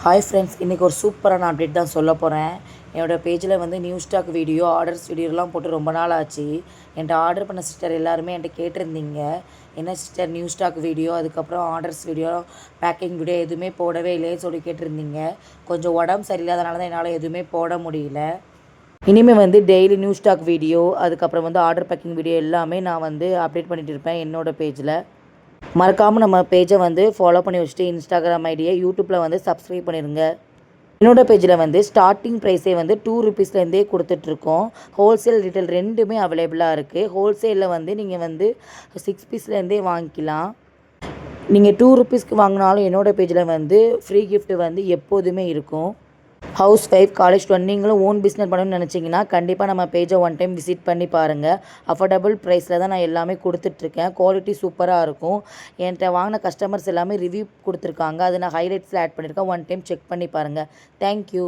Hi friends, இன்றைக்கி ஒரு சூப்பரான அப்டேட் தான் சொல்ல போகிறேன். என்னோடய பேஜில் வந்து நியூ ஸ்டாக் வீடியோ, ஆர்டர்ஸ் வீடியோலாம் போட்டு ரொம்ப நாள் ஆச்சு. என்கிட்ட ஆர்டர் பண்ண சிஸ்டர் எல்லாருமே என்கிட்ட கேட்டிருந்தீங்க, என்ன சிஸ்டர் நியூ ஸ்டாக் வீடியோ, அதுக்கப்புறம் ஆர்டர்ஸ் வீடியோ, பேக்கிங் வீடியோ எதுவுமே போடவே இல்லைன்னு சொல்லி கேட்டிருந்தீங்க. கொஞ்சம் உடம்பு சரியில்லாதனால தான் என்னால் எதுவுமே போட முடியல. இனிமேல் வந்து டெய்லி நியூ ஸ்டாக் வீடியோ, அதுக்கப்புறம் வந்து ஆர்டர் பேக்கிங் வீடியோ எல்லாமே நான் வந்து அப்டேட் பண்ணிகிட்டு இருப்பேன் என்னோடய பேஜில். மறக்காமல் நம்ம பேஜை வந்து ஃபாலோ பண்ணி வச்சுட்டு இன்ஸ்டாகிராம் ஐடியை யூடியூப்பில் வந்து சப்ஸ்கிரைப் பண்ணிடுங்க. என்னோடய பேஜில் வந்து ஸ்டார்டிங் ப்ரைஸே வந்து 2 ருபீஸ்லேருந்தே கொடுத்துட்ருக்கோம். ஹோல்சேல் ரீட்டைல் ரெண்டுமே அவைலபிளாக இருக்குது. ஹோல்சேலில் வந்து நீங்கள் வந்து 6 பீஸ்லேருந்தே வாங்கிக்கலாம். நீங்கள் 2 ருபீஸ்க்கு வாங்கினாலும் என்னோடய பேஜில் வந்து ஃப்ரீ கிஃப்ட் வந்து எப்போதுமே இருக்கும். ஹவுஸ் ஒய்ஃப், காலேஜ் ஸ்டூடெண்ட் நீங்களும் ஓன் பிஸ்னஸ் பண்ணணும்னு நினச்சிங்கன்னா கண்டிப்பாக நம்ம பேஜை ஒன் டைம் விசிட் பண்ணி பாருங்கள். அஃபோர்டபுள் ப்ரைஸில் தான் நான் எல்லாமே கொடுத்துட்ருக்கேன். குவாலிட்டி சூப்பராக இருக்கும். என்கிட்ட வாங்கின கஸ்டமர்ஸ் எல்லாமே ரிவ்யூ கொடுத்துருக்காங்க. அதை நான் ஹைலைட்ஸில் ஆட் பண்ணியிருக்கேன். ஒன் டைம் செக் பண்ணி பாருங்கள். தேங்க்யூ.